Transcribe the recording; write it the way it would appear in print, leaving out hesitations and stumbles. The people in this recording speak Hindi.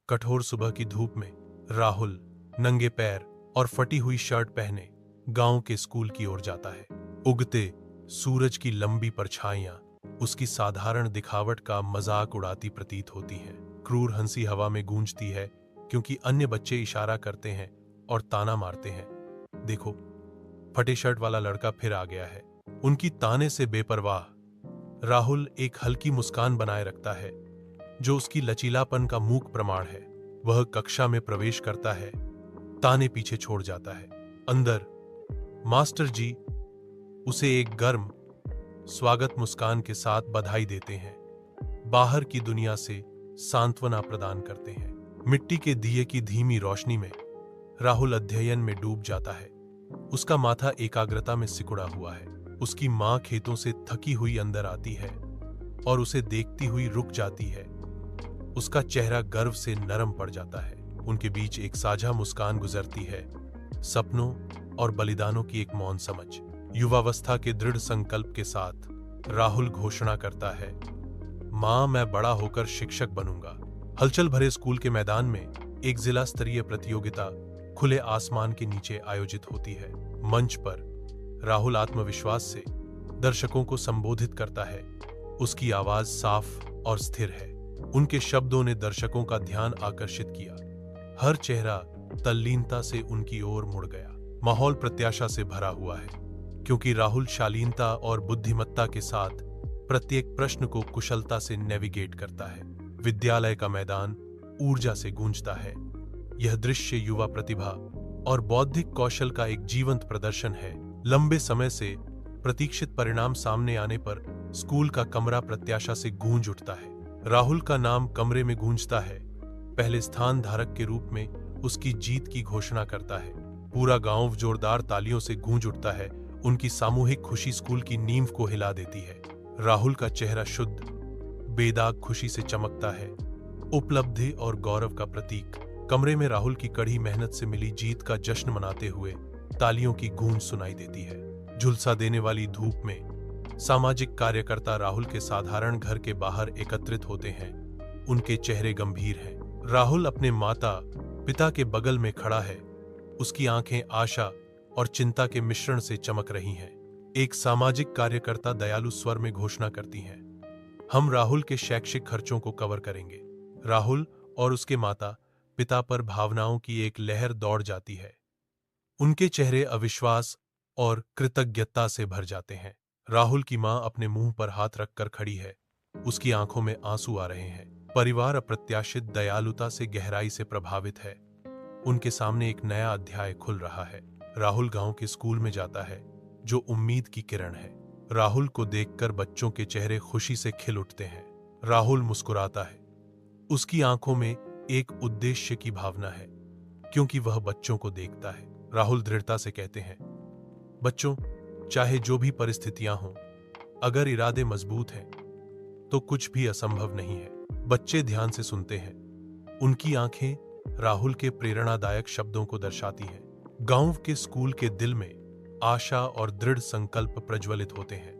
कठोर सुबह की धूप में राहुल नंगे पैर और फटी हुई शर्ट पहने गांव के स्कूल की ओर जाता है। उगते सूरज की लंबी परछाइयां उसकी साधारण दिखावट का मजाक उड़ाती प्रतीत होती हैं। क्रूर हंसी हवा में गूंजती है क्योंकि अन्य बच्चे इशारा करते हैं और ताना मारते हैं। देखो, फटे शर्ट वाला लड़का फिर आ गया है। उनकी ताने से बेपरवाह राहुल एक हल्की मुस्कान बनाए रखता है जो उसकी लचीलापन का मूक प्रमाण है। वह कक्षा में प्रवेश करता है, ताने पीछे छोड़ जाता है। अंदर मास्टर जी उसे एक गर्म स्वागत मुस्कान के साथ बधाई देते हैं, बाहर की दुनिया से सांत्वना प्रदान करते हैं। मिट्टी के दिए की धीमी रोशनी में राहुल अध्ययन में डूब जाता है। उसका माथा एकाग्रता में सिकुड़ा हुआ है। उसकी मां खेतों से थकी हुई अंदर आती है और उसे देखती हुई रुक जाती है। उसका चेहरा गर्व से नरम पड़ जाता है। उनके बीच एक साझा मुस्कान गुजरती है, सपनों और बलिदानों की एक मौन समझ। युवावस्था के दृढ़ संकल्प के साथ राहुल घोषणा करता है, मां, मैं बड़ा होकर शिक्षक बनूंगा। हलचल भरे स्कूल के मैदान में एक जिला स्तरीय प्रतियोगिता खुले आसमान के नीचे आयोजित होती है। मंच पर राहुल आत्मविश्वास से दर्शकों को संबोधित करता है। उसकी आवाज साफ और स्थिर है। उनके शब्दों ने दर्शकों का ध्यान आकर्षित किया। हर चेहरा तल्लीनता से उनकी ओर मुड़ गया। माहौल प्रत्याशा से भरा हुआ है क्योंकि राहुल शालीनता और बुद्धिमत्ता के साथ प्रत्येक प्रश्न को कुशलता से नेविगेट करता है। विद्यालय का मैदान ऊर्जा से गूंजता है। यह दृश्य युवा प्रतिभा और बौद्धिक कौशल का एक जीवंत प्रदर्शन है। लंबे समय से प्रतीक्षित परिणाम सामने आने पर स्कूल का कमरा प्रत्याशा से गूंज उठता है। राहुल का नाम कमरे में गूंजता है, पहले स्थान धारक के रूप में उसकी जीत की घोषणा करता है। पूरा गांव जोरदार तालियों से गूंज उठता है। उनकी सामूहिक खुशी स्कूल की नींव को हिला देती है। राहुल का चेहरा शुद्ध, बेदाग खुशी से चमकता है, उपलब्धि और गौरव का प्रतीक। कमरे में राहुल की कड़ी मेहनत से मिली जीत का जश्न मनाते हुए तालियों की गूंज सुनाई देती है। झुलसा देने वाली धूप में सामाजिक कार्यकर्ता राहुल के साधारण घर के बाहर एकत्रित होते हैं। उनके चेहरे गंभीर हैं। राहुल अपने माता पिता के बगल में खड़ा है। उसकी आंखें आशा और चिंता के मिश्रण से चमक रही हैं। एक सामाजिक कार्यकर्ता दयालु स्वर में घोषणा करती हैं, हम राहुल के शैक्षिक खर्चों को कवर करेंगे। राहुल और उसके माता पिता पर भावनाओं की एक लहर दौड़ जाती है। उनके चेहरे अविश्वास और कृतज्ञता से भर जाते हैं। राहुल की मां अपने मुंह पर हाथ रखकर खड़ी है। उसकी आंखों में आंसू आ रहे हैं। परिवार अप्रत्याशित दयालुता से गहराई से प्रभावित है। उनके सामने एक नया अध्याय खुल रहा है। राहुल गांव के स्कूल में जाता है जो उम्मीद की किरण है। राहुल को देखकर बच्चों के चेहरे खुशी से खिल उठते हैं। राहुल मुस्कुराता है। उसकी आंखों में एक उद्देश्य की भावना है क्योंकि वह बच्चों को देखता है। राहुल दृढ़ता से कहते हैं, बच्चों, चाहे जो भी परिस्थितियां हों, अगर इरादे मजबूत हैं तो कुछ भी असंभव नहीं है। बच्चे ध्यान से सुनते हैं। उनकी आंखें राहुल के प्रेरणादायक शब्दों को दर्शाती हैं। गांव के स्कूल के दिल में आशा और दृढ़ संकल्प प्रज्वलित होते हैं।